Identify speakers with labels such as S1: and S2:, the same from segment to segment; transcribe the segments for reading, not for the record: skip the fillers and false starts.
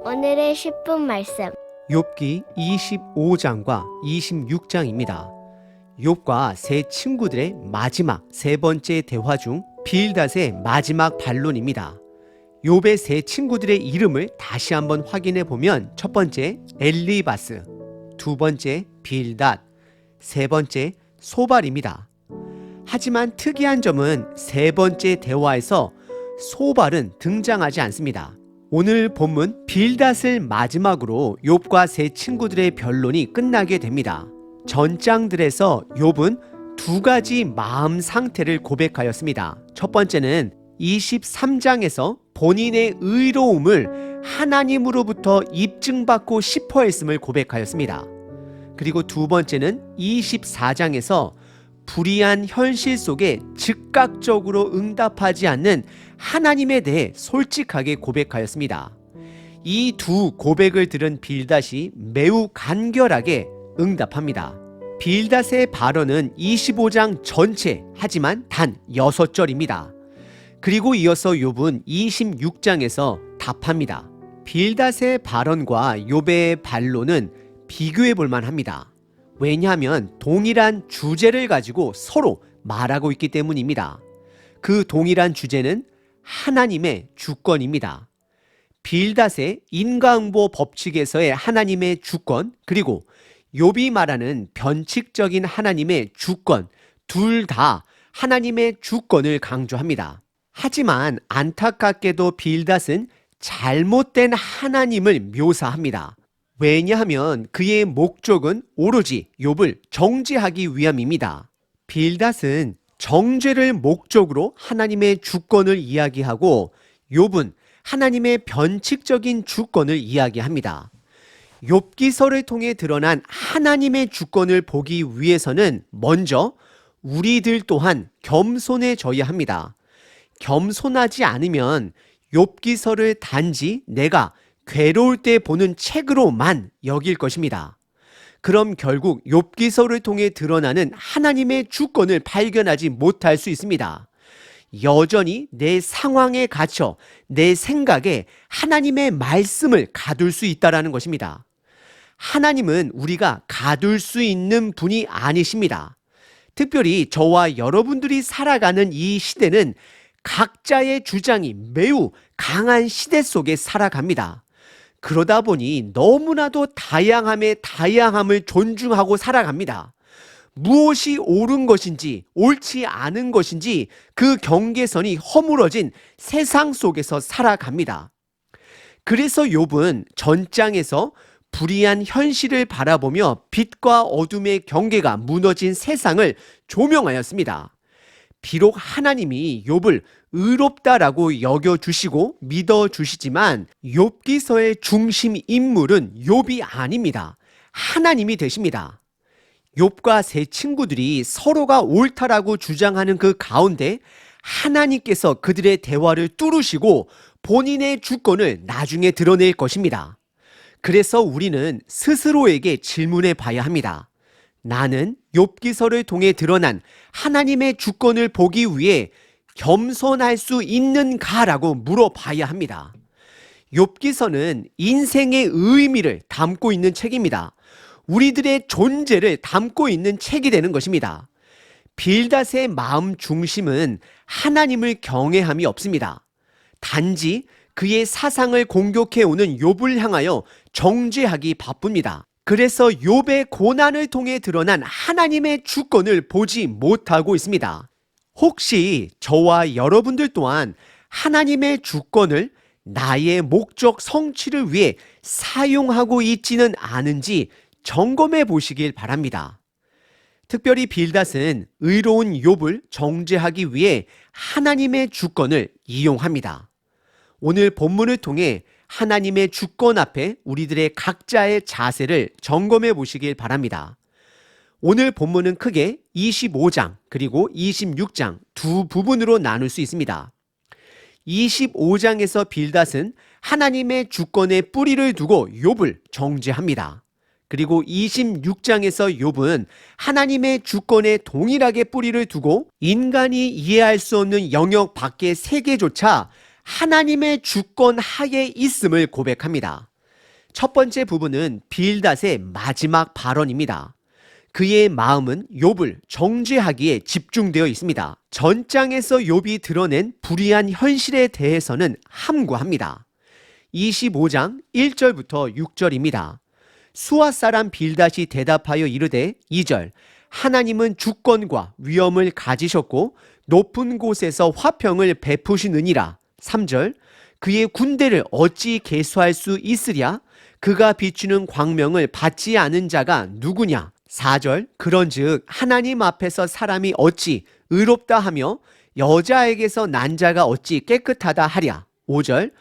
S1: 오늘의 10분 말씀.
S2: 욥기 25장과 26장입니다. 욥과 세 친구들의 마지막 세 번째 대화 중 빌닷의 마지막 반론입니다. 욥의 세 친구들의 이름을 다시 한번 확인해 보면 첫 번째 엘리바스, 두 번째 빌닷, 세 번째 소발입니다. 하지만 특이한 점은 세 번째 대화에서 소발은 등장하지 않습니다. 오늘 본문 빌닷을 마지막으로 욥과 세 친구들의 변론이 끝나게 됩니다. 전장들에서 욥은 두 가지 마음 상태를 고백하였습니다. 첫 번째는 23장에서 본인의 의로움을 하나님으로부터 입증받고 싶어 했음을 고백하였습니다. 그리고 두 번째는 24장에서 불의한 현실 속에 즉각적으로 응답하지 않는 하나님에 대해 솔직하게 고백하였습니다. 이 두 고백을 들은 빌닷이 매우 간결하게 응답합니다. 빌닷의 발언은 25장 전체 하지만 단 6절입니다. 그리고 이어서 욥은 26장에서 답합니다. 빌닷의 발언과 욥의 반론은 비교해 볼 만합니다. 왜냐하면 동일한 주제를 가지고 서로 말하고 있기 때문입니다. 그 동일한 주제는 하나님의 주권입니다. 빌닷의 인과응보 법칙에서의 하나님의 주권, 그리고 욥이 말하는 변칙적인 하나님의 주권, 둘 다 하나님의 주권을 강조합니다. 하지만 안타깝게도 빌닷은 잘못된 하나님을 묘사합니다. 왜냐하면 그의 목적은 오로지 욥을 정죄하기 위함입니다. 빌닷은 정죄를 목적으로 하나님의 주권을 이야기하고 욥은 하나님의 변칙적인 주권을 이야기합니다. 욥기서를 통해 드러난 하나님의 주권을 보기 위해서는 먼저 우리들 또한 겸손해져야 합니다. 겸손하지 않으면 욥기서를 단지 내가 괴로울 때 보는 책으로만 여길 것입니다. 그럼 결국 욥기서를 통해 드러나는 하나님의 주권을 발견하지 못할 수 있습니다. 여전히 내 상황에 갇혀 내 생각에 하나님의 말씀을 가둘 수 있다는 것입니다. 하나님은 우리가 가둘 수 있는 분이 아니십니다. 특별히 저와 여러분들이 살아가는 이 시대는 각자의 주장이 매우 강한 시대 속에 살아갑니다. 그러다 보니 너무나도 다양함의 다양함을 존중하고 살아갑니다. 무엇이 옳은 것인지 옳지 않은 것인지 그 경계선이 허물어진 세상 속에서 살아갑니다. 그래서 욥은 전장에서 불의한 현실을 바라보며 빛과 어둠의 경계가 무너진 세상을 조명하였습니다. 비록 하나님이 욥을 의롭다라고 여겨주시고 믿어주시지만 욥기서의 중심 인물은 욥이 아닙니다. 하나님이 되십니다. 욥과 세 친구들이 서로가 옳다라고 주장하는 그 가운데 하나님께서 그들의 대화를 뚫으시고 본인의 주권을 나중에 드러낼 것입니다. 그래서 우리는 스스로에게 질문해 봐야 합니다. 나는 욥기서를 통해 드러난 하나님의 주권을 보기 위해 겸손할 수 있는가라고 물어봐야 합니다. 욥기서는 인생의 의미를 담고 있는 책입니다. 우리들의 존재를 담고 있는 책이 되는 것입니다. 빌닷의 마음 중심은 하나님을 경외함이 없습니다. 단지 그의 사상을 공격해오는 욥을 향하여 정죄하기 바쁩니다. 그래서 욥의 고난을 통해 드러난 하나님의 주권을 보지 못하고 있습니다. 혹시 저와 여러분들 또한 하나님의 주권을 나의 목적 성취를 위해 사용하고 있지는 않은지 점검해 보시길 바랍니다. 특별히 빌닷은 의로운 욥을 정죄하기 위해 하나님의 주권을 이용합니다. 오늘 본문을 통해 하나님의 주권 앞에 우리들의 각자의 자세를 점검해 보시길 바랍니다. 오늘 본문은 크게 25장 그리고 26장 두 부분으로 나눌 수 있습니다. 25장에서 빌닷은 하나님의 주권에 뿌리를 두고 욥을 정죄합니다. 그리고 26장에서 욥은 하나님의 주권에 동일하게 뿌리를 두고 인간이 이해할 수 없는 영역 밖의 세계조차 하나님의 주권 하에 있음을 고백합니다. 첫 번째 부분은 빌닷의 마지막 발언입니다. 그의 마음은 욥을 정죄하기에 집중되어 있습니다. 전장에서 욥이 드러낸 불의한 현실에 대해서는 함구합니다. 25장 1절부터 6절입니다. 수아 사람 빌닷이 대답하여 이르되 2절 하나님은 주권과 위엄을 가지셨고 높은 곳에서 화평을 베푸시느니라. 3절 그의 군대를 어찌 계수할 수 있으랴? 그가 비추는 광명을 받지 않은 자가 누구냐? 4절 그런즉 하나님 앞에서 사람이 어찌 의롭다 하며 여자에게서 난 자가 어찌 깨끗하다 하랴? 5절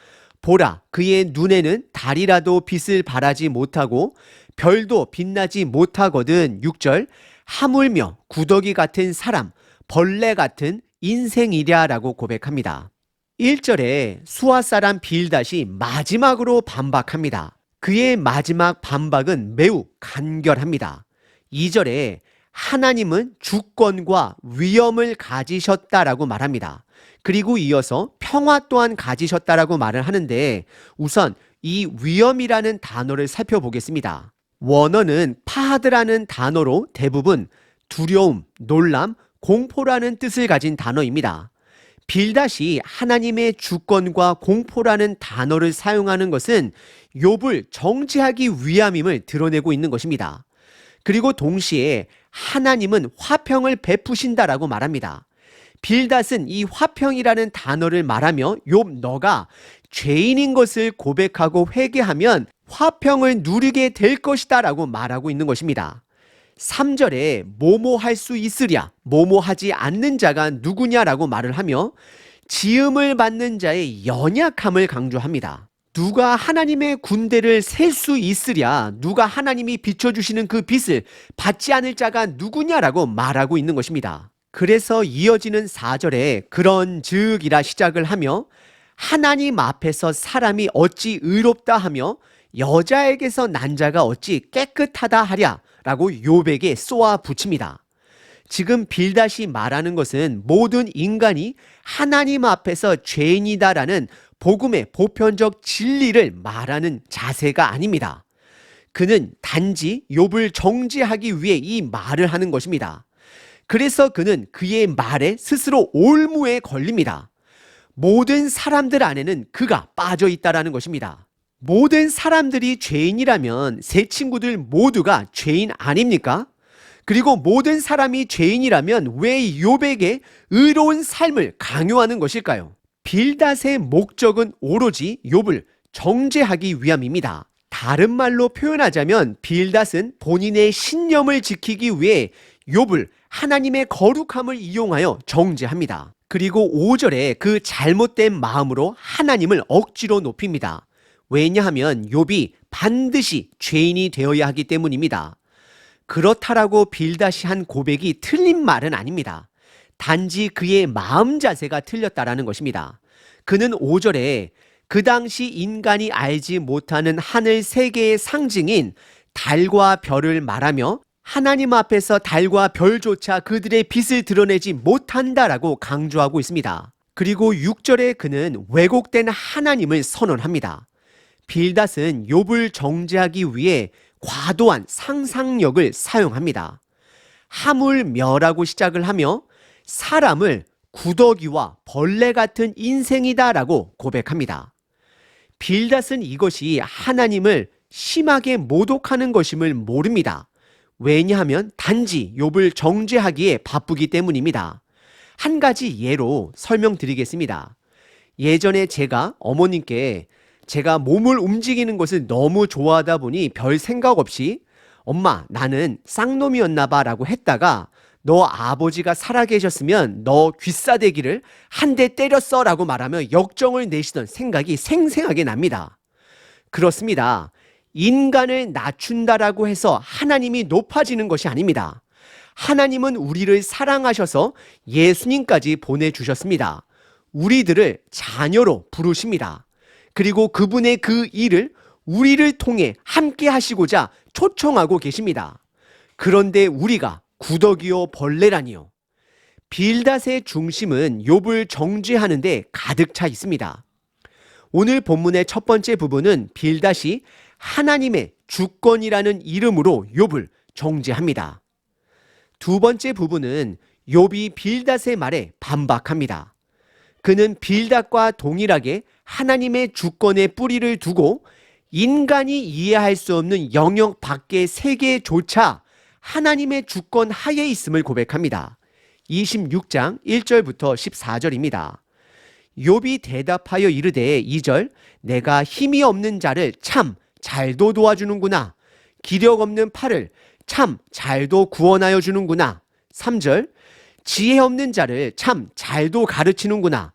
S2: 보라 그의 눈에는 달이라도 빛을 발하지 못하고 별도 빛나지 못하거든. 6절 하물며 구더기 같은 사람 벌레 같은 인생이랴라고 고백합니다. 1절에 수아 사람 빌닷이 마지막으로 반박합니다. 그의 마지막 반박은 매우 간결합니다. 2절에 하나님은 주권과 위엄을 가지셨다라고 말합니다. 그리고 이어서 평화 또한 가지셨다라고 말을 하는데 우선 이 위엄이라는 단어를 살펴보겠습니다. 원어는 파하드라는 단어로 대부분 두려움, 놀람, 공포라는 뜻을 가진 단어입니다. 빌닷이 하나님의 주권과 공포라는 단어를 사용하는 것은 욥을 정죄하기 위함임을 드러내고 있는 것입니다. 그리고 동시에 하나님은 화평을 베푸신다라고 말합니다. 빌닷은 이 화평이라는 단어를 말하며 욥 너가 죄인인 것을 고백하고 회개하면 화평을 누리게 될 것이다 라고 말하고 있는 것입니다. 3절에 뭐뭐 할 수 있으랴 뭐뭐 하지 않는 자가 누구냐라고 말을 하며 지음을 받는 자의 연약함을 강조합니다. 누가 하나님의 군대를 셀 수 있으랴 누가 하나님이 비춰주시는 그 빛을 받지 않을 자가 누구냐라고 말하고 있는 것입니다. 그래서 이어지는 4절에 그런즉이라 시작을 하며 하나님 앞에서 사람이 어찌 의롭다 하며 여자에게서 난 자가 어찌 깨끗하다 하랴 라고 욥에게 쏘아 붙입니다. 지금 빌닷이 말하는 것은 모든 인간이 하나님 앞에서 죄인이다라는 복음의 보편적 진리를 말하는 자세가 아닙니다. 그는 단지 욥을 정죄하기 위해 이 말을 하는 것입니다. 그래서 그는 그의 말에 스스로 올무에 걸립니다. 모든 사람들 안에는 그가 빠져 있다라는 것입니다. 모든 사람들이 죄인이라면 세 친구들 모두가 죄인 아닙니까? 그리고 모든 사람이 죄인이라면 왜 욥에게 의로운 삶을 강요하는 것일까요? 빌닷의 목적은 오로지 욥을 정죄하기 위함입니다. 다른 말로 표현하자면 빌닷은 본인의 신념을 지키기 위해 욥을 하나님의 거룩함을 이용하여 정죄합니다. 그리고 5절에 그 잘못된 마음으로 하나님을 억지로 높입니다. 왜냐하면 욥이 반드시 죄인이 되어야 하기 때문입니다. 그렇다라고 빌닷이 한 고백이 틀린 말은 아닙니다. 단지 그의 마음 자세가 틀렸다라는 것입니다. 그는 5절에 그 당시 인간이 알지 못하는 하늘 세계의 상징인 달과 별을 말하며 하나님 앞에서 달과 별조차 그들의 빛을 드러내지 못한다라고 강조하고 있습니다. 그리고 6절에 그는 왜곡된 하나님을 선언합니다. 빌닷은 욥을 정죄하기 위해 과도한 상상력을 사용합니다. 하물며라고 시작을 하며 사람을 구더기와 벌레 같은 인생이다라고 고백합니다. 빌닷은 이것이 하나님을 심하게 모독하는 것임을 모릅니다. 왜냐하면 단지 욥을 정죄하기에 바쁘기 때문입니다. 한 가지 예로 설명드리겠습니다. 예전에 제가 어머님께 제가 몸을 움직이는 것을 너무 좋아하다 보니 별 생각 없이 엄마 나는 쌍놈이었나 봐 라고 했다가 너 아버지가 살아계셨으면 너 귀싸대기를 한 대 때렸어 라고 말하며 역정을 내시던 생각이 생생하게 납니다. 그렇습니다. 인간을 낮춘다라고 해서 하나님이 높아지는 것이 아닙니다. 하나님은 우리를 사랑하셔서 예수님까지 보내주셨습니다. 우리들을 자녀로 부르십니다. 그리고 그분의 그 일을 우리를 통해 함께 하시고자 초청하고 계십니다. 그런데 우리가 구더기요 벌레라니요. 빌닷의 중심은 욥을 정죄하는 데 가득 차 있습니다. 오늘 본문의 첫 번째 부분은 빌닷이 하나님의 주권이라는 이름으로 욥을 정죄합니다. 두 번째 부분은 욥이 빌닷의 말에 반박합니다. 그는 빌닷과 동일하게 하나님의 주권에 뿌리를 두고 인간이 이해할 수 없는 영역 밖의 세계조차 하나님의 주권 하에 있음을 고백합니다. 26장 1절부터 14절입니다. 욥이 대답하여 이르되 2절 내가 힘이 없는 자를 참 잘도 도와주는구나. 기력 없는 팔을 참 잘도 구원하여 주는구나. 3절 지혜 없는 자를 참 잘도 가르치는구나.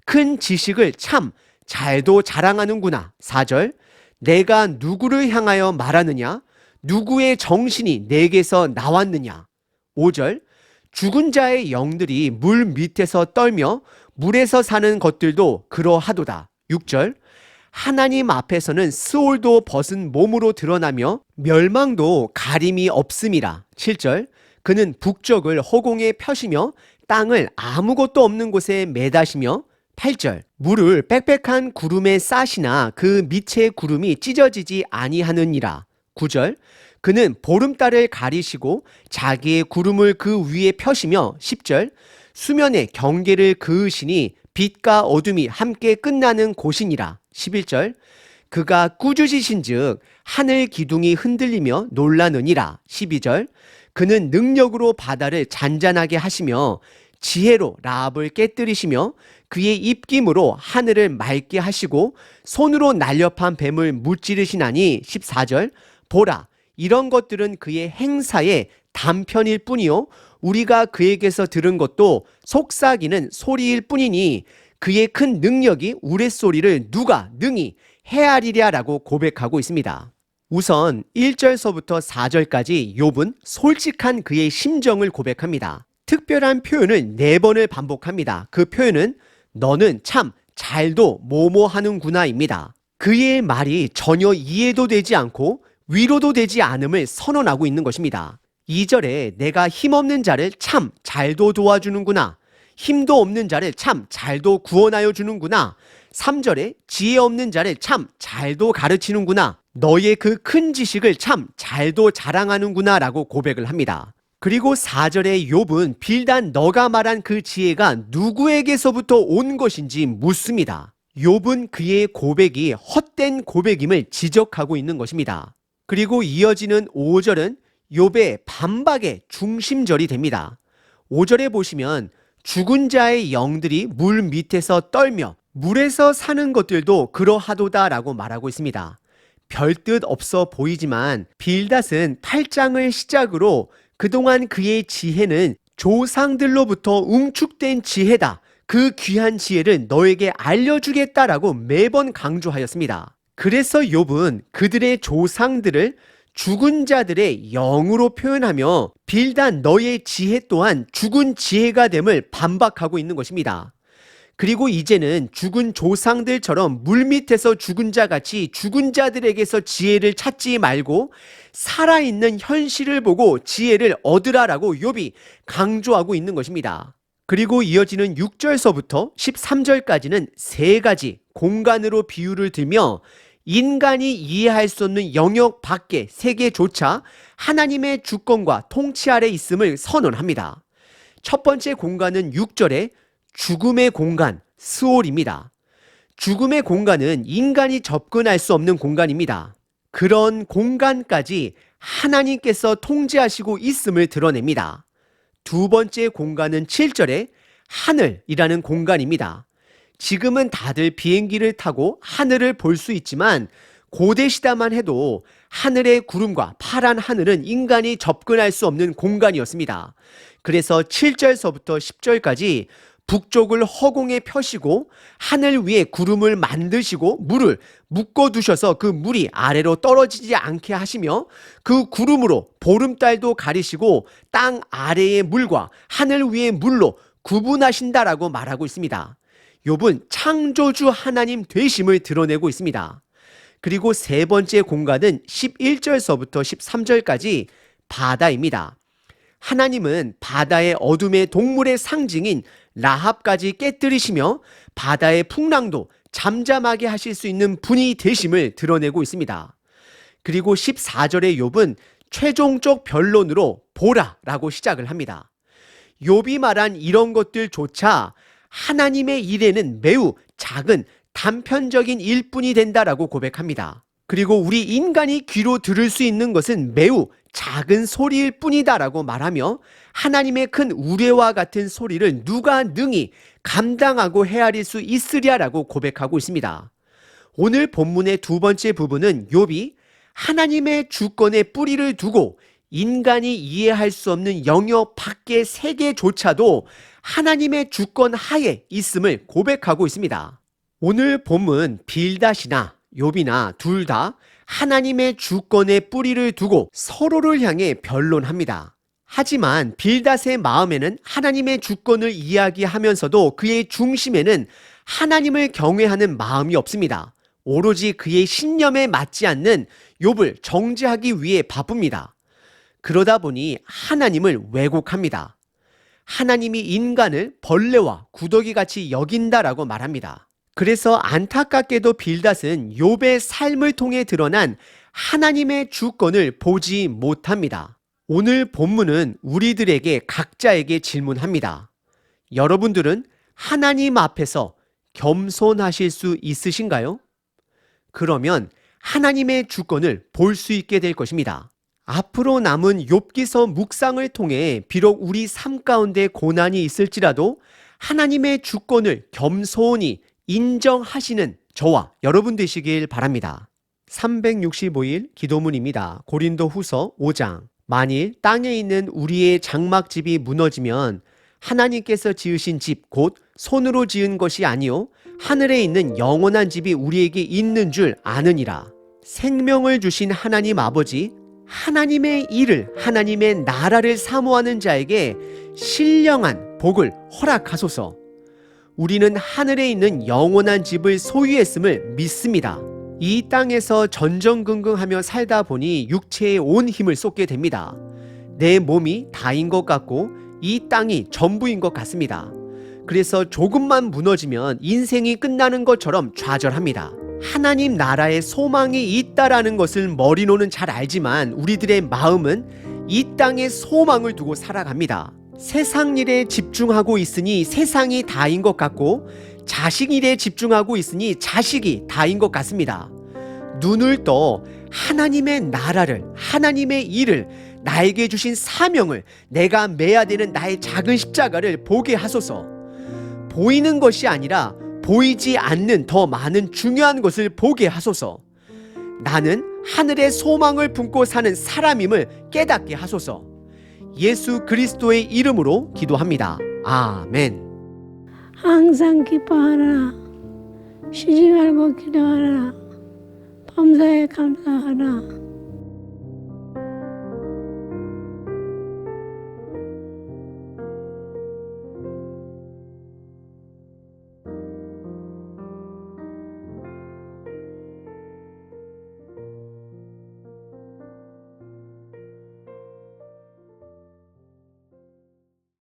S2: 큰 지식을 참 잘도 자랑하는구나. 4절 내가 누구를 향하여 말하느냐? 누구의 정신이 내게서 나왔느냐? 5절 죽은 자의 영들이 물 밑에서 떨며 물에서 사는 것들도 그러하도다. 6절 하나님 앞에서는 스올도 벗은 몸으로 드러나며 멸망도 가림이 없음이라. 7절 그는 북쪽을 허공에 펴시며 땅을 아무것도 없는 곳에 매다시며 8절 물을 빽빽한 구름에 싸시나 그 밑의 구름이 찢어지지 아니하느니라. 9절 그는 보름달을 가리시고 자기의 구름을 그 위에 펴시며 10절 수면에 경계를 그으시니 빛과 어둠이 함께 끝나는 곳이니라. 11절 그가 꾸짖으신즉 하늘 기둥이 흔들리며 놀라느니라. 12절 그는 능력으로 바다를 잔잔하게 하시며 지혜로 라합을 깨뜨리시며 그의 입김으로 하늘을 맑게 하시고 손으로 날렵한 뱀을 무찌르시나니. 14절 보라 이런 것들은 그의 행사의 단편일 뿐이요 우리가 그에게서 들은 것도 속삭이는 소리일 뿐이니 그의 큰 능력이 우레소리를 누가 능히 헤아리랴라고 고백하고 있습니다. 우선 1절서부터 4절까지 욥은 솔직한 그의 심정을 고백합니다. 특별한 표현을 4번을 반복합니다. 그 표현은 너는 참 잘도 뭐뭐 하는구나입니다. 그의 말이 전혀 이해도 되지 않고 위로도 되지 않음을 선언하고 있는 것입니다. 2절에 내가 힘없는 자를 참 잘도 도와주는구나. 힘도 없는 자를 참 잘도 구원하여 주는구나. 3절에 지혜 없는 자를 참 잘도 가르치는구나. 너의 그 큰 지식을 참 잘도 자랑하는구나 라고 고백을 합니다. 그리고 4절에 욥은 빌단 너가 말한 그 지혜가 누구에게서부터 온 것인지 묻습니다. 욥은 그의 고백이 헛된 고백임을 지적하고 있는 것입니다. 그리고 이어지는 5절은 욥의 반박의 중심절이 됩니다. 5절에 보시면 죽은 자의 영들이 물 밑에서 떨며 물에서 사는 것들도 그러하도다 라고 말하고 있습니다. 별뜻 없어 보이지만 빌닷은 8장을 시작으로 그동안 그의 지혜는 조상들로부터 응축된 지혜다. 그 귀한 지혜를 너에게 알려주겠다라고 매번 강조하였습니다. 그래서 욥은 그들의 조상들을 죽은 자들의 영으로 표현하며 빌단 너의 지혜 또한 죽은 지혜가 됨을 반박하고 있는 것입니다. 그리고 이제는 죽은 조상들처럼 물밑에서 죽은 자같이 죽은 자들에게서 지혜를 찾지 말고 살아있는 현실을 보고 지혜를 얻으라라고 욥이 강조하고 있는 것입니다. 그리고 이어지는 6절서부터 13절까지는 3가지 공간으로 비유를 들며 인간이 이해할 수 없는 영역 밖의 세계조차 하나님의 주권과 통치 아래 있음을 선언합니다. 첫 번째 공간은 6절에 죽음의 공간, 스올입니다. 죽음의 공간은 인간이 접근할 수 없는 공간입니다. 그런 공간까지 하나님께서 통제하시고 있음을 드러냅니다. 두 번째 공간은 7절에 하늘이라는 공간입니다. 지금은 다들 비행기를 타고 하늘을 볼 수 있지만 고대 시대만 해도 하늘의 구름과 파란 하늘은 인간이 접근할 수 없는 공간이었습니다. 그래서 7절서부터 10절까지 북쪽을 허공에 펴시고 하늘 위에 구름을 만드시고 물을 묶어두셔서 그 물이 아래로 떨어지지 않게 하시며 그 구름으로 보름달도 가리시고 땅 아래의 물과 하늘 위의 물로 구분하신다라고 말하고 있습니다. 욥은 창조주 하나님 되심을 드러내고 있습니다. 그리고 세 번째 공간은 11절서부터 13절까지 바다입니다. 하나님은 바다의 어둠의 동물의 상징인 라합까지 깨뜨리시며 바다의 풍랑도 잠잠하게 하실 수 있는 분이 되심을 드러내고 있습니다. 그리고 14절의 욥은 최종적 변론으로 보라라고 시작을 합니다. 욥이 말한 이런 것들조차 하나님의 일에는 매우 작은 단편적인 일뿐이 된다라고 고백합니다. 그리고 우리 인간이 귀로 들을 수 있는 것은 매우 작은 소리일 뿐이다라고 말하며 하나님의 큰 우레와 같은 소리를 누가 능히 감당하고 헤아릴 수 있으랴라고 고백하고 있습니다. 오늘 본문의 두 번째 부분은 욥이 하나님의 주권에 뿌리를 두고 인간이 이해할 수 없는 영역 밖의 세계조차도 하나님의 주권 하에 있음을 고백하고 있습니다. 오늘 본문 빌닷이나 욥이나 둘 다 하나님의 주권에 뿌리를 두고 서로를 향해 변론합니다. 하지만 빌닷의 마음에는 하나님의 주권을 이야기하면서도 그의 중심에는 하나님을 경외하는 마음이 없습니다. 오로지 그의 신념에 맞지 않는 욥을 정죄하기 위해 바쁩니다. 그러다 보니 하나님을 왜곡합니다. 하나님이 인간을 벌레와 구더기같이 여긴다라고 말합니다. 그래서 안타깝게도 빌닷은 욥의 삶을 통해 드러난 하나님의 주권을 보지 못합니다. 오늘 본문은 우리들에게 각자에게 질문합니다. 여러분들은 하나님 앞에서 겸손하실 수 있으신가요? 그러면 하나님의 주권을 볼 수 있게 될 것입니다. 앞으로 남은 욥기서 묵상을 통해 비록 우리 삶 가운데 고난이 있을지라도 하나님의 주권을 겸손히 인정하시는 저와 여러분 되시길 바랍니다. 365일 기도문입니다. 고린도 후서 5장. 만일 땅에 있는 우리의 장막집이 무너지면 하나님께서 지으신 집 곧 손으로 지은 것이 아니요 하늘에 있는 영원한 집이 우리에게 있는 줄 아느니라. 생명을 주신 하나님 아버지, 하나님의 일을, 하나님의 나라를 사모하는 자에게 신령한 복을 허락하소서. 우리는 하늘에 있는 영원한 집을 소유했음을 믿습니다. 이 땅에서 전전긍긍하며 살다 보니 육체에 온 힘을 쏟게 됩니다. 내 몸이 다인 것 같고 이 땅이 전부인 것 같습니다. 그래서 조금만 무너지면 인생이 끝나는 것처럼 좌절합니다. 하나님 나라에 소망이 있다라는 것을 머리로는 잘 알지만 우리들의 마음은 이 땅에 소망을 두고 살아갑니다. 세상 일에 집중하고 있으니 세상이 다인 것 같고 자식 일에 집중하고 있으니 자식이 다인 것 같습니다. 눈을 떠 하나님의 나라를, 하나님의 일을, 나에게 주신 사명을, 내가 매야 되는 나의 작은 십자가를 보게 하소서. 보이는 것이 아니라 보이지 않는 더 많은 중요한 것을 보게 하소서. 나는 하늘의 소망을 품고 사는 사람임을 깨닫게 하소서. 예수 그리스도의 이름으로 기도합니다. 아멘.
S3: 항상 기뻐하라. 쉬지 말고 기도하라. 범사에 감사하라.